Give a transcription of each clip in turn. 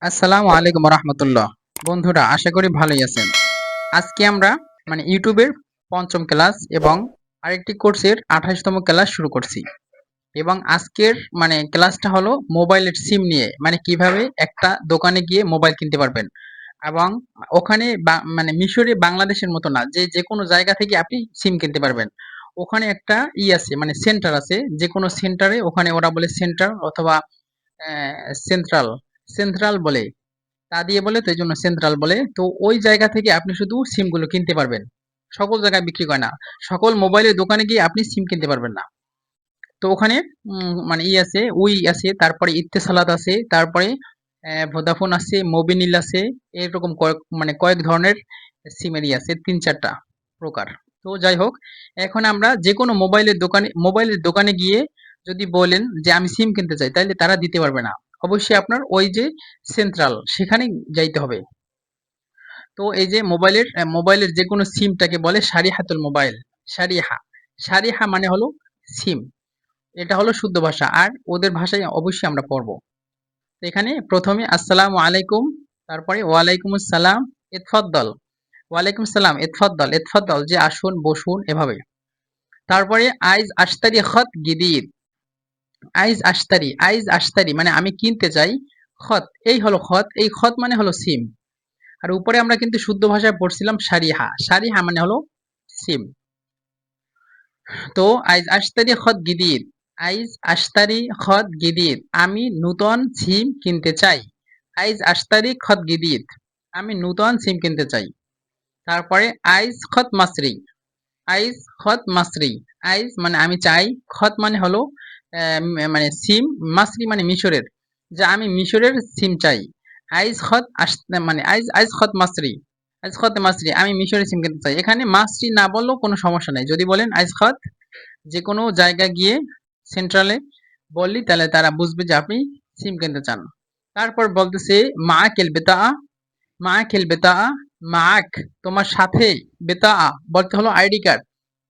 আসসালামু আলাইকুম রহমতুল্লাহ। বন্ধুরা, আশা করি ভালোই আছেন। আজকে আমরা ইউটিউবের পঞ্চম ক্লাস এবং আরেকটি কোর্সের 28তম ক্লাস শুরু করছি। এবং আজকের ক্লাসটা হলো মোবাইলের সিম নিয়ে, কিভাবে একটা দোকানে গিয়ে মোবাইল কিনতে পারবেন। এবং ওখানে মিশরে বাংলাদেশের মতো না যে যে কোনো জায়গা থেকে আপনি সিম কিনতে পারবেন। ওখানে একটা আছে, সেন্টার আছে। যে কোনো সেন্টারে, ওখানে ওরা বলে সেন্টার অথবা সেন্ট্রাল সেন্ট্রাল বলে, তা দিয়ে বলে, তো এই জন্য সেন্ট্রাল বলে। তো ওই জায়গা থেকে আপনি শুধু সিমগুলো কিনতে পারবেন। সকল জায়গায় বিক্রি করে না। সকল মোবাইলের দোকানে গিয়ে আপনি সিম কিনতে পারবেন না। তো ওখানে আছে, উই আছে, তারপরে ইত্তেসালাত আছে, তারপরে ভোদাফোন আছে, মোবিনিল আছে। এরকম কয়েক কয়েক ধরনের সিমেরই আছে, ৩-৪টা প্রকার। তো যাই হোক, এখন আমরা যে কোনো মোবাইলের দোকানে গিয়ে যদি বলেন যে আমি সিম কিনতে চাই, তাহলে তারা দিতে পারবে না। অবশ্যই আপনার ওই যে সেন্ট্রাল, সেখানে যাইতে হবে। তো এই যে মোবাইলের যে কোনো সিমটাকে বলে সারিহাতুল মোবাইল। সারিহা সারিহা মানে হলো সিম। এটা হলো শুদ্ধ ভাষা, আর ওদের ভাষায় অবশ্যই আমরা পড়বো। তো এখানে প্রথমে আসসালামু আলাইকুম, তারপরে ওয়ালাইকুম আসসালাম, ইতফাদ্দল, ওয়ালাইকুম সালাম, ইতফাদ্দল, ইতফাদ্দল যে আসুন, বসুন, এভাবে। তারপরে আইজ আশতারি খত গিদিদ, আইজ আশতারি মানে আমি কিনতে চাই। খত, এই হলো খত, এই খত মানে হলো সিম। আর উপরে আমরা কিন্তু শুদ্ধ ভাষায় পড়ছিলাম সারিহা, সারিহা মানে হলো সিম। তো আইজ আশতারি খত গিদিদ, আইজ আশতারি খত গিদিদ, আমি নূতন সিম কিনতে চাই। আইজ আশতারি খত গিদিদ, আমি নূতন সিম কিনতে চাই। তারপরে আইজ খত মাসরি, আইজ খত মাসরি, আইজ মানে আমি চাই, খত মানে হলো সিম, মাসরি মানে মিশরের, যে আমি মিশরের সিম চাই। আইজ খত আইজ আইজ খত মাসরি, আইজ খত মাসরি, আমি মিশরের সিম কিনতে চাই। এখানে মাসরি না বললেও কোনো সমস্যা নাই, যদি বলেন আইজ খত, যে কোনো জায়গায় গিয়ে সেন্ট্রালে বললি, তাহলে তারা বুঝবে যে আপনি সিম কিনতে চান। তারপর বলতেছে মা কেল বেতা, মা খেল বেতা, মাক তোমার সাথে, বেতা বলতে হলো আইডি কার্ড,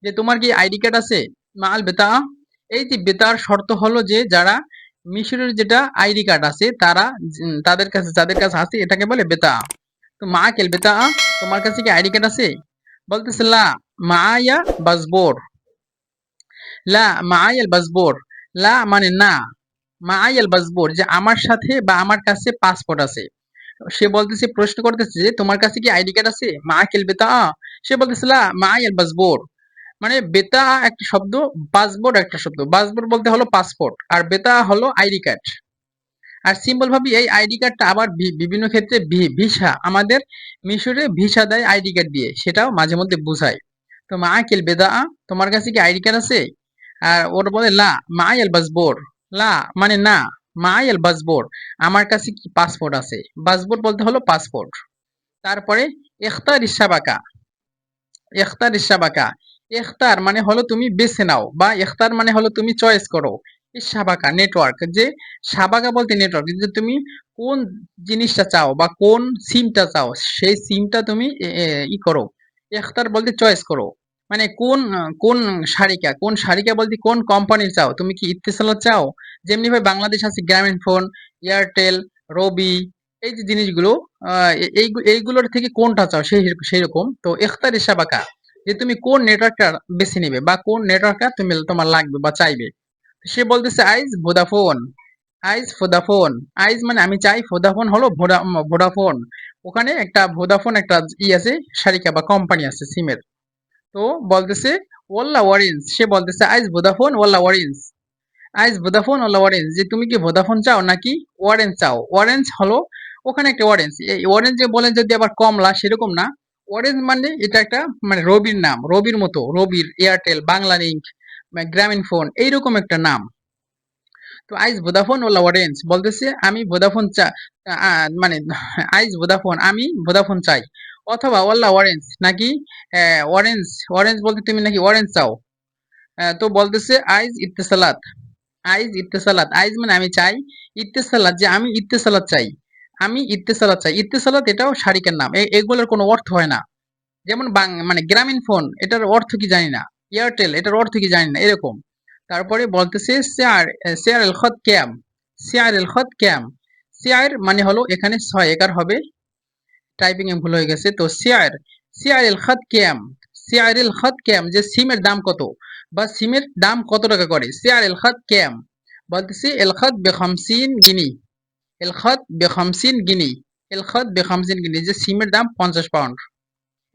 যে তোমার কি আইডি কার্ড আছে। মা আল বেতা, এই যে বেতার শর্ত হলো যে যারা মিশরের যেটা আইডি কার্ড আছে, তারা তাদের কাছে, যাদের কাছে আছে, এটাকে বলে বেতা। তো মা কেল বেতা, তোমার কাছে কি আইডি কার্ড আছে। বলতেছে লা মায়া বাসবোর, লা মায়াল বাসবোর, লা মানে না, মায়াল বাসবোর যে আমার সাথে বা আমার কাছে পাসপোর্ট আছে। সে বলতেছে, প্রশ্ন করতেছে যে তোমার কাছে কি আইডি কার্ড আছে। মা কেল বেতা, সে বলতেছে লা মায়াল বাসবোর, বেতা একটা শব্দ, পাসপোর্ট একটা শব্দ। পাসপোর্ট বলতে হলো পাসপোর্ট, আর বেতা হলো আইডি কার্ড। আর সিম্পল ভাবে এই আইডি কার্ডটা আবার বিভিন্ন ক্ষেত্রে ভিসা, আমাদের মিশরে ভিসা দেয় আইডি কার্ড দিয়ে, সেটাও মাঝে মধ্যে বোঝায়। তো মা কেল বেদা, তোমার কাছে কি আইডি কার্ড আছে। আর ওরা বলে লা মায়াল বাসবোর, লা মানে না, মায়াল বাসবোর, আমার কাছে কি পাসপোর্ট আছে। পাসপোর্ট বলতে হলো পাসপোর্ট। তারপরে ইখতার ইসাবাকা, ইখতার ইসাবাকা, ইখতার মানে হলো তুমি বেছে নাও, বা ইখতার মানে হলো তুমি চয়েস করো। ইসাবাকা নেটওয়ার্ক, যে সাবাকা বলতে নেটওয়ার্ক, যে তুমি কোন জিনিসটা চাও বা কোন সিমটা চাও, সেই সিমটা তুমি ই করো। ইখতার বলতে চয়েস করো, কোন কোন সারিকা, কোন সারিকা বলতে কোন কোম্পানির চাও। তুমি কি ইত্তেসালাত চাও, যেমনি ভাবে বাংলাদেশ আছে গ্রামীণ ফোন, এয়ারটেল, রবি, এই যে জিনিসগুলো, এইগুলোর থেকে কোনটা চাও, সেই রকম। তো ইখতার ইসাবাকা, যে তুমি কোন নেটওয়ার্কটা বেছে নিবে বা কোন নেটওয়ার্কটা তুমি তোমার লাগবে বা চাইবে। সে বলতেছে আইজ ভোদাফোন, আইজ ভোদাফোন, আইজ মানে আমি চাই, ভোদাফোন হলো ভোডাফোন। ওখানে একটা ভোদাফোন একটা আছে, সারিকা বা কোম্পানি আছে সিমের। তো বলতেছে ওয়াল্লা ওয়ারেন্স, সে বলতেছে আইজ ভোদাফোন ওয়াল্লা ওয়ারেন্স, আইজ ভোদাফোন ওলা অরেঞ্জ, যে তুমি কি ভোদাফোন চাও নাকি অরেঞ্জ চাও। অরেঞ্জ হলো ওখানে একটা অরেঞ্জ, এই অরেঞ্জ যে বলেন যদি আবার কমলা, সেরকম না। অরেঞ্জ মানে এটা একটা রবির নাম, রবির মতো, রবির, এয়ারটেল, বাংলা লিঙ্ক, গ্রামীণ ফোন, এইরকম একটা নাম। তো আইজ ভোদাফোন ওলা অরেঞ্জ বলতেছে আমি ভোদাফোন আইজ ভোদাফোন, আমি ভোদাফোন চাই। অথবা ওল্লা অরেঞ্জ নাকি অরেঞ্জ, অরেঞ্জ বলতে তুমি নাকি অরেঞ্জ চাও। তো বলতেছে আইজ ইত্তেসালাত, আইজ ইত্তেসালাত, আইজ মানে আমি চাই, ইত্তেসালাত যে আমি ইত্তেসালাত চাই, আমি ইত্তেসালাত চাই। ইত্তেসালাত এটাও শারিকের নাম, এগুলোর কোনো অর্থ হয় না। যেমন গ্রামীণ ফোন, এটার অর্থ কি জানি না। এয়ারটেল, এটার অর্থ কি জানি না, এরকম। তারপরে বলতেছে শেয়ার, শেয়ার এল খত ক্যাম, শেয়ার এল খত ক্যাম, সিআর মানে হলো এখানে 6 একার হবে, টাইপিং এ ভুল হয়ে গেছে। তো সিআর, সিআরিল খাত কেম, সিআরিল খাত কেম যে সিমের দাম কত বা সিমের দাম কত টাকা করে। সিআরিল খাত কেম বলতেছি এল খাত বে 50 গিনি, এল খাত বে 50 গিনি, এল খাত বে 50 গিনি যে সিমের দাম 50 পাউন্ড।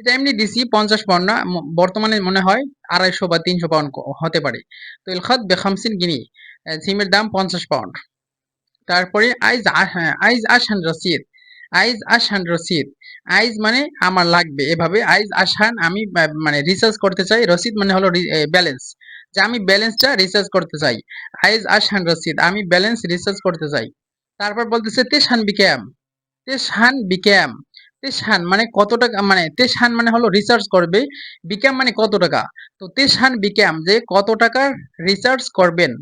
এটা এমনি দিছি 50 পাউন্ড না, বর্তমানে মনে হয় 250 বা 300 পাউন্ড হতে পারে। তো এল খাত বে 50 গিনি, সিমের দাম 50 পাউন্ড। তারপরে আইজ আসান রসিদ, আইজ আসান রসিদ, আইজ মানে আমার লাগবে, এভাবে আইজ আসান আমি মানে রিসার্চ করতে চাই, রসিদ মানে হলো ব্যালেন্স, যে আমি ব্যালেন্সটা রিসার্চ করতে চাই। আইজ আসান রসিদ আমি ব্যালেন্স রিসার্চ করতে চাই। তারপর বলতেছে তেশান বিক্যাম, তেশান বিক্যাম, তেশান মানে কত টাকা, মানে তেশান মানে হলো রিসার্চ করবে, বিক্যাম মানে কত টাকা। তো তেশান বিক্যাম যে কত টাকার রিসার্চ করবেন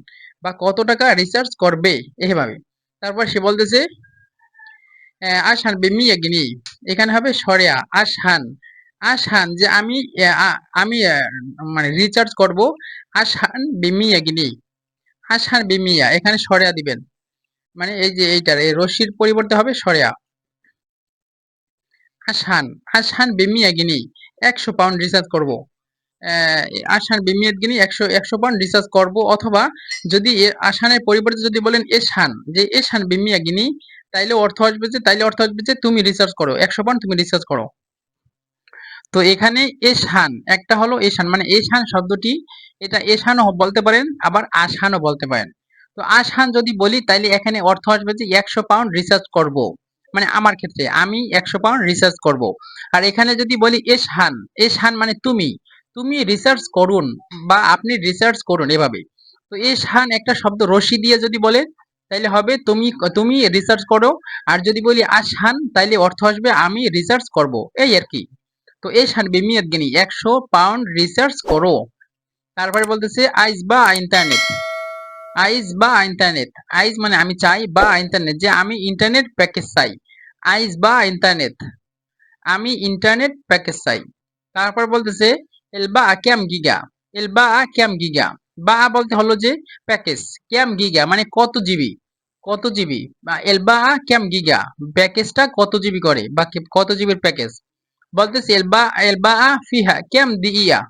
বা কত টাকা রিসার্চ করবে এইভাবে। তারপর সে বলতেছে আশহান বিমিয়া গিনি, এখানে হবে সরেয়া আশহান, আশহান যে আমি আমি মানে রিচার্জ করব, আশহান বিমিয়া গিনি, আশহান বিমিয়া এখানে সরেয়া দিবেন, মানে এই যে এইটার এই রশির পরিবর্তে হবে সরেয়া। আশহান, আশহান বিমিয়া গিনি 100 পাউন্ড রিচার্জ করব, আশহান বিমিয়াত গিনি 100 পাউন্ড রিচার্জ করব। অথবা যদি আশহানের পরিবর্তে যদি বলেন এশহান, যে এশহান বিমিয়া গিনি, তাইলে অর্থ আসবে যে তুমি রিসার্চ করো, 100 পাউন্ড তুমি রিসার্চ করো। তো এখানে এশহান একটা হলো এশহান মানে এশহান শব্দটি, এটা এশহানও বলতে পারেন আবার আশহানও বলতে পারেন। তো আশহান যদি বলি তাইলে এখানে অর্থ আসবে যে 100 পাউন্ড রিসার্চ করব, মানে আমার ক্ষেত্রে আমি 100 পাউন্ড রিসার্চ করব। আর এখানে যদি বলি এশহান, এশহান মানে তুমি, তুমি রিসার্চ করুন বা আপনি রিসার্চ করুন এভাবে। তো এশহান একটা শব্দ রশি দিয়ে যদি বলে তাইলে হবে তুমি, তুমি রিসার্চ করো। আর যদি বলি আশহান তাইলে অর্থ আসবে আমি রিসার্চ করব, এই আর কি। তো এশহান বিমিয়াত গিনি 100 পাউন্ড রিসার্চ করো। তারপরে বলতেছে আইজ বা ইন্টারনেট, আইজ বা ইন্টারনেট, আইজ মানে আমি চাই বা ইন্টারনেট যে আমি ইন্টারনেট প্যাকেজ চাই, আইজ বা ইন্টারনেট আমি ইন্টারনেট প্যাকেজ চাই। তারপর বলতেছে এলবা ক্যাম গিগা, এলবা ক্যাম গিগা, বা বলতে হলো যে প্যাকেজ, ক্যাম গিগা মানে কত জিবি, কত জিবি, বা এলবা ক্যাম গিগা প্যাকেজটা কত জিবি করে বা কত জিবির প্যাকেজ। বলতেছে এলবা, এলবা ফিহা ক্যাম দিয়া,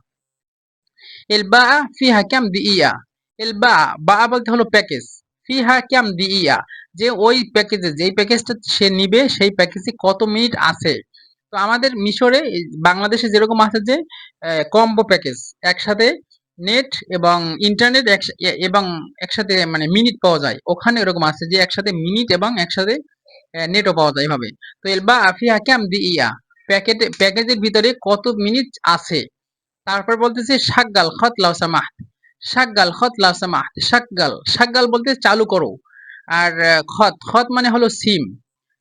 এলবা ফিহা ক্যাম দিয়া, এলবা বা বলতে হলো প্যাকেজ, ফিহা ক্যাম দিয়া যে ওই প্যাকেজে যেই প্যাকেজটা সে নিবে সেই প্যাকেজে কত মিনিট আছে। তো আমাদের মিশরে বাংলাদেশে যেরকম আছে যে কম্বো প্যাকেজ, একসাথে নেট এবং ইন্টারনেট এবং একসাথে মানে মিনিট পাওয়া যায়, ওখানে এরকম আছে যে একসাথে মিনিট এবং একসাথে নেটও পাওয়া যায় এভাবে। তো এলবা আফিয়া ক্যাম দি ইয়া প্যাকেজের ভিতরে কত মিনিট আছে। তারপর বলতেছে শাগগাল খত লাউ সামাহত, শাগগাল খত লাউ সামাহত, শাগগাল, শাগগাল বলতে চালু করো। আর খত, খত মানে হলো সিম,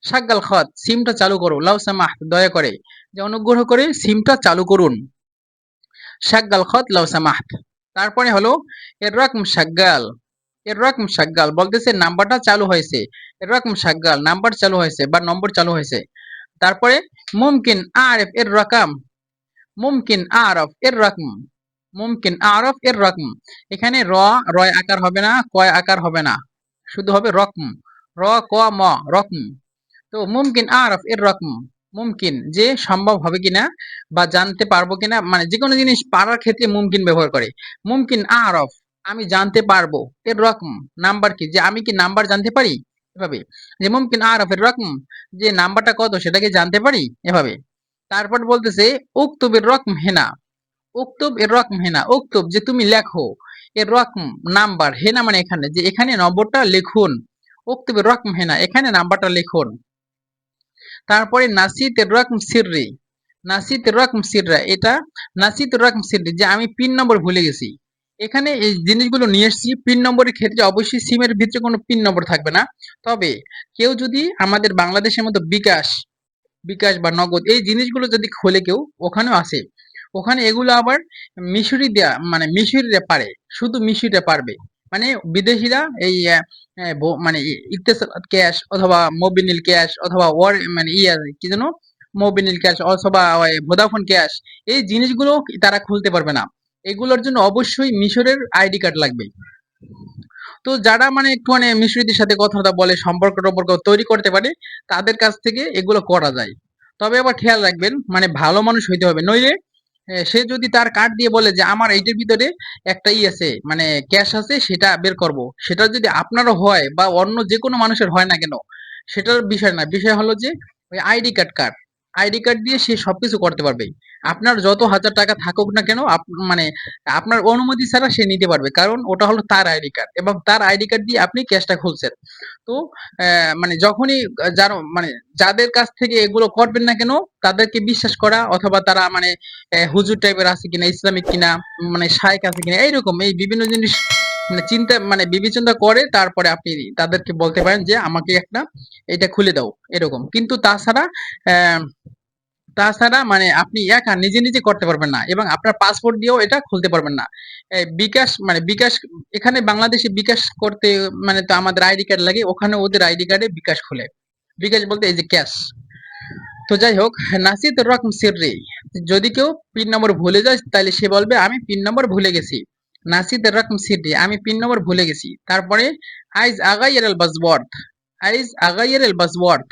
শাগগাল খত সিমটা চালু করো, লাউ সামাহত দয়া করে, যে অনুগ্রহ করে সিমটা চালু করুন, শাগগাল খত লাউ সামাহত। তারপরে হলো এর রকম শাগগাল, এর রকম শাগগাল বলতেছে নাম্বারটা চালু হয়েছে, এর রকম শাগগাল নাম্বার চালু হয়েছে বা নম্বর চালু হয়েছে। তারপরে মুমকিন আরিফ এর রকম, মুমকিন আরফ এর রকম, মুমকিন আরফ এর রকম, এখানে রয় আকার হবে না, কয় আকার হবে না, শুধু হবে রকম, র ক ম রকম। তো মুমকিন আরফ এর রকম, মুমকিন যে সম্ভব হবে কিনা বা জানতে পারবো কিনা, মানে যে কোনো জিনিস পারার ক্ষেত্রে মুমকিন ব্যবহার করে। মুমকিন আরফ আমি জানতে পারবো, এর রকম নাম্বার কি, যে আমি কি নাম্বার জানতে পারি এভাবে, যে মুমকিন আরফ এর রকম যে নাম্বারটা কত সেটাকে জানতে পারি এভাবে। তারপর বলতেছে উক্তুব এর রকম হেনা, উক্তুব এর রকম হেনা, উক্তুব যে তুমি লেখো, এর রকম নাম্বার, হেনা মানে এখানে, যে এখানে নম্বরটা লিখুন, উক্তুব এর রকম হেনা এখানে নাম্বারটা লিখুন। তারপরে নাসিত এর রকম সিররি, নাসিত এর রকম সিররা, এটা নাসিত এর রকম সিররি যে আমি পিন নম্বর ভুলে গেছি। এখানে এই জিনিসগুলো নিয়ে এসেছি, পিন নম্বরের ক্ষেত্রে অবশ্যই সিমের ভিতরে কোনো পিন নম্বর থাকবে না। তবে কেউ যদি আমাদের বাংলাদেশের মতো বিকাশ, বিকাশ বা নগদ এই জিনিসগুলো যদি খোলে কেউ, ওখানেও আছে, ওখানে এগুলো আবার মিশরি দেয়া মানে মিশরিরা পারে, শুধু মিশরিরা পারবে, মানে বিদেশিরা এই মানে ইকতেসাদ ক্যাশ অথবা মোবিনিল ক্যাশ অথবা ওয়ার মানে কি যেন মোবিনিল ক্যাশ অথবা ভোদাফোন ক্যাশ এই জিনিসগুলো তারা খুলতে পারবে না, এগুলোর জন্য অবশ্যই মিশরের আইডি কার্ড লাগবে। তো যারা মানে একটু মানে মিশরীদের সাথে কথাটা বলে, সম্পর্ক তৈরি করতে পারে, তাদের কাছ থেকে এগুলো করা যায়। তবে আবার খেয়াল রাখবেন, মানে ভালো মানুষ হইতে হবে, নইলে সে যদি তার কার্ড দিয়ে বলে যে আমার এইটার ভিতরে একটা আছে, মানে ক্যাশ আছে, সেটা বের করব, সেটা যদি আপনারও হয় বা অন্য যে কোনো মানুষের হয় না কেন, সেটার বিষয় না, বিষয় হলো যে ওই আইডি কার্ড দিয়ে সে সবকিছু করতে পারবে। আপনার যত হাজার টাকা থাকুক না কেন, মানে আপনার অনুমতি ছাড়া সে নিতে পারবে, কারণ ওটা হলো তার আইডি কার্ড, এবং তার আইডি কার্ড দিয়ে আপনি ক্যাশটা খুলছেন। তো মানে যখনই যার মানে যাদের কাছ থেকে এগুলো করবেন না কেন, তাদেরকে বিশ্বাস করা, অথবা তারা মানে হুজুর টাইপের আছে কিনা, ইসলামিক কিনা, মানে শায়েখ আছে কিনা, এইরকম এই বিভিন্ন জিনিস মানে চিন্তা মানে বিবেচনা করে তারপরে আপনি তাদেরকে বলতে পারেন যে আমাকে একটা এটা খুলে দাও, এরকম। কিন্তু আহ, তাছাড়া মানে আপনি একা নিজে নিজে করতে পারবেন না, এবং আপনার পাসপোর্ট দিয়েও এটা খুলতে পারবেন না। বিকাশ এখানে বাংলাদেশে বিকাশ করতে মানে তো আমাদের আইডি কার্ড লাগে, ওখানে ওদের আইডি কার্ডে বিকাশ খুলে। বিকাশ বলতে এই যে ক্যাশ। তো যাই হোক, নাসিত রকম সিররি, যদি কেউ পিন নম্বর ভুলে যায় তাহলে সে বলবে আমি পিন নম্বর ভুলে গেছি। নাসিত রকম সিররি, আমি পিন নম্বর ভুলে গেছি। তারপরে আইজ আগাইয়ার আল বাজওয়ার্ড, আইজ আগাইয়ার আল বাজওয়ার্ড,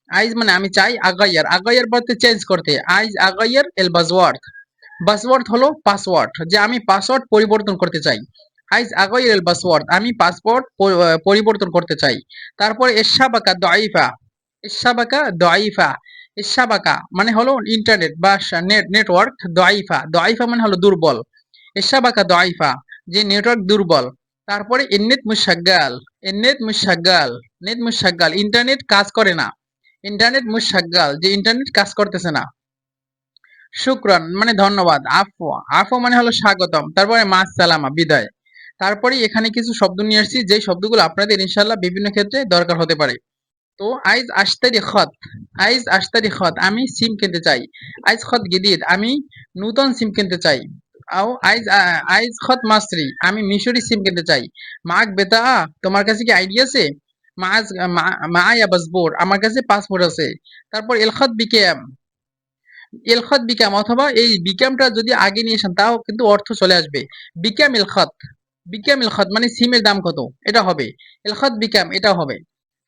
আইজ মানে আমি চাই, আগাইয়ার আগাইয়ার বলতে চেঞ্জ করতে, আইজ আগাইয়ার এল বাজওয়ার্ড। বাসওয়ার্ড হলো পাসওয়ার্ড, যে আমি পাসওয়ার্ড পরিবর্তন করতে চাই। আইজ আগাইয়ার এল বাসওয়ার্ড, আমি পাসওয়ার্ড পরিবর্তন করতে চাই। তারপরে এশাবাকা দাইফা, এশাবাকা দাইফা, এশাবাকা মানে হলো ইন্টারনেট বা নেটওয়ার্ক, দাইফা দাইফা মানে হলো দুর্বল। এশাবাকা দাইফা, যে নেটওয়ার্ক দুর্বল। তারপরে ইন্নেত মুশাগ্গাল, ইন্নেত মুশাগ্গাল, নেট মুশাগ্গাল, ইন্টারনেট কাজ করে না। ইন্টারনেট মুশাগ্গাল, যে ইন্টারনেট কাজ করতেছে না। শুক্রান মানে ধন্যবাদ। আফু, আফু মানে হলো স্বাগতম। তারপরে মা সালামা, বিদায়। তারপরে এখানে কিছু শব্দ নিয়ে আসছি, যে শব্দগুলো আপনাদের ইনশাল্লাহ বিভিন্ন ক্ষেত্রে দরকার হতে পারে। তো আইজ আশতারি খত, আইজ আশতারি খত, আমি সিম কিনতে চাই। আইজ খত গিদিদ, আমি নূতন সিম কিনতে চাই। আও আইজ আইজ খত মাসরি, আমি মিশরি সিম কিনতে চাই। মাক বেতা, তোমার কাছে কি আইডি আছে? মাজ মায়া পাসপোর্ট, আমার কাছে পাসপোর্ট আছে। তারপর এলখত বিকেএম, এলখত বিকাম, অথবা এই বিকামটা যদি আগে নিয়ে আসেন তাও কিন্তু অর্থ চলে আসবে। বিকাম এলখত, বিকাম এলখত মানে সিমের দাম কত, এটা হবে। এলখত বিকাম, এটা হবে।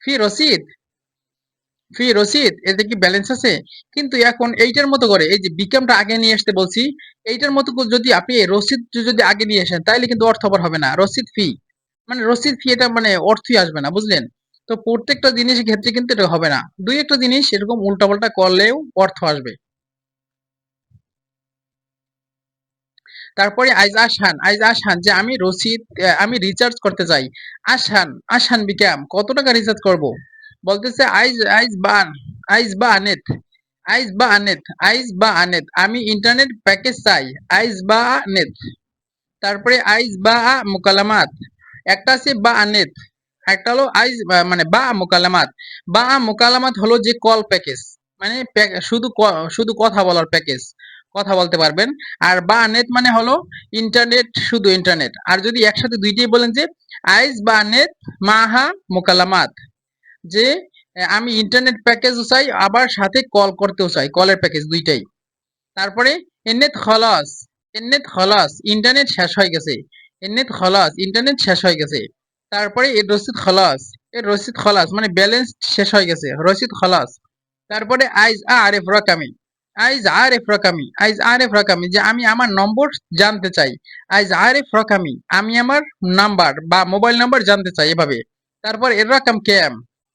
ফি রসিদ, ফি রসিদ, এতে কি ব্যালেন্স আছে? কিন্তু এখন এইটার মতো করে, এই যে বিকামটা আগে নিয়ে আসতে বলছি, এইটার মতো করে যদি আপনি এই রসিদ যদি আগে নিয়ে আসেন, তাহলে কিন্তু অর্থ আবার হবে না। রসিদ ফি মানে রসিদ ফি, এটা মানে অর্থই আসবে না, বুঝলেন? তো প্রত্যেকটা জিনিসের ক্ষেত্রে কিন্তু এটা হবে না, দুই একটা জিনিস এরকম উল্টাপাল্টা করলেও অর্থ আসবে। তারপরে আইজ আশহান, যে আমি রসিদ আমি রিচার্জ করতে চাই। আশহান, আশহান বিকাম, কত টাকা রিচার্জ করব? বলতেছে আইজ আইজ বান, আইজ বা আনেত, আইজ বা আনেত, আইজ বা আনেত, আমি ইন্টারনেট প্যাকেজ চাই। আইজ বা আনেত। তারপরে আইজ বা মুকালামাত, একটা আছে বা আনেত, একটা হলো আইজ মানে বা মুকালামাত। বা মুকালামাত হলো যে কল প্যাকেজ, মানে শুধু কথা বলার প্যাকেজ, কথা বলতে পারবেন। আর বা নেট মানে হলো ইন্টারনেট, শুধু ইন্টারনেট। আর যদি একসাথে দুইটাই বলেন যে আইজ বা নেট মাহা মুকালামাত, যে আমি ইন্টারনেট প্যাকেজও চাই, আবার সাথে কল করতেও চাই, কলের প্যাকেজ দুইটাই। তারপরে এন্নেত খলাস, এন্নেত খলাস, ইন্টারনেট শেষ হয়ে গেছে। এন্নেত খলাস, ইন্টারনেট শেষ হয়ে গেছে। তারপরে এর রসিদ খলাস, এর রসিদ খলাস মানে ব্যালেন্স শেষ হয়ে গেছে, রসিদ খলাস। তারপরে আইজ আরেফ রাকামি, আইজ আরেফ রাকামি, আইজ আরেফ রাকামি, যে আমি আমার নম্বর জানতে চাই। আইজ আরেফ রাকামি, আমি আমার নাম্বার বা মোবাইল নাম্বার জানতে চাই, এভাবে। তারপর এর রকম ক্যাম,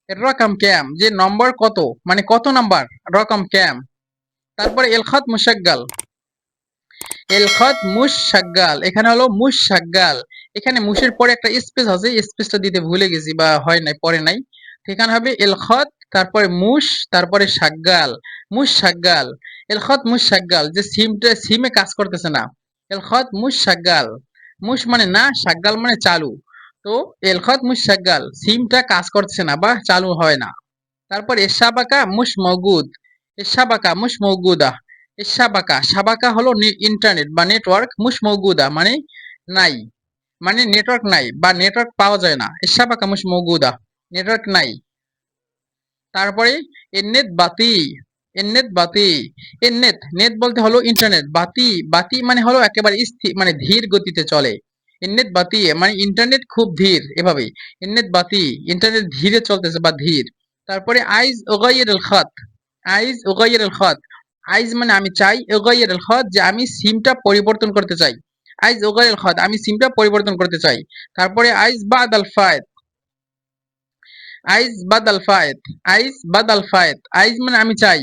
এর রকম ক্যাম, যে নম্বর কত, মানে কত নাম্বার, রকম ক্যাম। তারপরে এলখাত মুশাগ্গাল, এলখত মুশাগ্গাল, এখানে হলো মুশাগ্গাল। এখানে মুশের পরে একটা স্পেস আছে, স্পেসটা দিতে ভুলে গেছি বা হয় নাই, পরে নাই। এখানে হবে এলখত, তারপরে মুশ, তারপরে সাগ্গাল, মুশাগ্গাল। এলখত মুশাগ্গাল, যে সিমে কাজ করতেছে না। এলখত মুশাগ্গাল, মুশ মানে না, সাগ্গাল মানে চালু। তো এলখত মুশাগ্গাল, সিমটা কাজ করতেছে না বা চালু হয় না। তারপর এশাবাকা মুশ মওগুদ, এশাবাকা মুশ মওগুদা। এশাবাকা, সাবাকা হলো ইন্টারনেট বা নেটওয়ার্ক, মুশ মওগুদা মানে নাই, মানে নেটওয়ার্ক নাই বা নেটওয়ার্ক পাওয়া যায় না। এশাবাকা মুশ মওগুদা, নেটওয়ার্ক নাই। তারপরে এন্নেত বাতি, এন্নেত বাতি, এন্নেত, নেট বলতে হলো ইন্টারনেট, বাতি, বাতি মানে হলো একেবারে স্থির, মানে ধীর গতিতে চলে। ইন্নেত বাতি মানে ইন্টারনেট খুব ধীর, এভাবেই ইন্নেত বাতি ইন্টারনেট ধীরে চলতেছে বা ধীর। তারপরে আইজ উগাইর আল খাত, আইজ উগাইর আল খাত, আইজ মানে আমি চাই, উগাইর আল খাত যে আমি সিমটা পরিবর্তন করতে চাই, আইজ উগাইর আল খাত আমি সিমটা পরিবর্তন করতে চাই। তারপরে আইজ বাদ আল ফায়েত, আইজ বাদাল ফায়েত, আইজ বাদাল ফায়েত, আইজ মানে আমি চাই,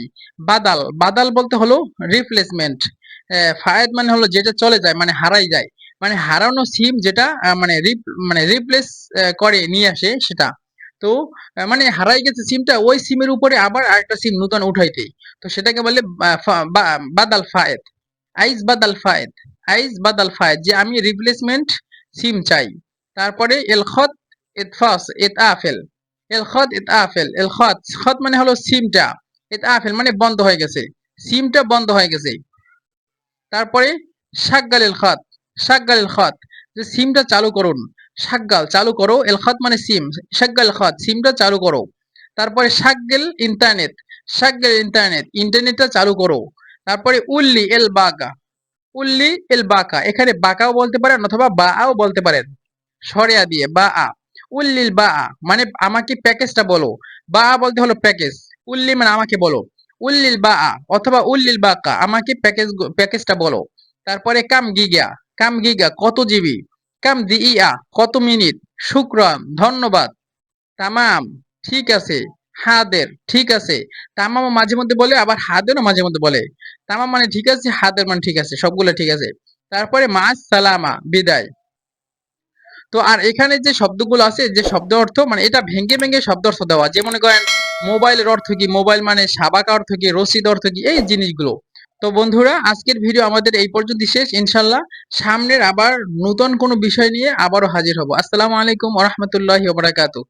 বাদাল বাদাল বলতে হলো রিপ্লেসমেন্ট, ফায়েত মানে হলো যেটা চলে যায় মানে হারাই যায়, মানে হারানো সিম যেটা মানে রিপ্লেস করে নিয়ে আসে সেটা। তো মানে হারাই গেছে সিমটা, ওই সিমের উপরে আবার আরেকটা সিম নতুন উঠাইতে, তো সেটাকে বলে বাদাল ফায়েত, আইজ বাদাল ফায়েত, আইজ বাদাল ফায়েত যে আমি রিপ্লেসমেন্ট সিম চাই। তারপরে এল খত ইতফাস ইতআফেল, এল খত ইতআফেল, এল খত খত মানে হলো সিমটা, ইতআফেল মানে বন্ধ হয়ে গেছে, সিমটা বন্ধ হয়ে গেছে। তারপরে শাগগাল এল খত, শাগগাল এল খত যে সিমটা চালু করুন, শাগগাল চালু করো, এল খত মানে সিম, শাগগাল খত সিমটা চালু করো। তারপরে শাগগেল ইন্টারনেট, শাগগেল ইন্টারনেট ইন্টারনেটটা চালু করো। তারপরে উল্লি এল বাগা, উল্লি এল বাকা, এখানে বাকাও বলতে পারেন অথবা বাআও বলতে পারেন, সরেয়া দিয়ে বা আ, উল্লিল বা আ মানে আমাকে প্যাকেজটা বলো, বা আ বলতে হলো প্যাকেজ, উল্লি মানে আমাকে বলো, উল্লিল বা আ অথবা উল্লিল বাকা আমাকে প্যাকেজটা বলো। তারপরে কাম গিগা, কাম গিগা কত জিবি, কাম দিয়া কত মিনিট, শুক্রান ধন্যবাদ, তামাম ঠিক আছে, হাদের ঠিক আছে, তামামও মাঝে মধ্যে বলে আবার হাদেরও মাঝে মধ্যে বলে, তামাম মানে ঠিক আছে, হাদের মানে ঠিক আছে, সবগুলো ঠিক আছে। তারপরে মাস সালামা বিদায়। তো আর এখানে যে শব্দগুলো আছে যে শব্দ অর্থ মানে এটা ভেঙে ভেঙে শব্দ অর্থ দেওয়া, যে মনে করেন মোবাইলের অর্থ কি, মোবাইল মানে সাবাকা অর্থ কি, রসিদ অর্থ কি, এই জিনিসগুলো। তো বন্ধুরা আজকের ভিডিও আমাদের এই পর্যন্ত শেষ, ইনশাল্লাহ সামনের আবার নতুন কোনো বিষয় নিয়ে আবারও হাজির হব। আসসালামু আলাইকুম ওয়া রাহমাতুল্লাহি ওয়া বারাকাতুহু।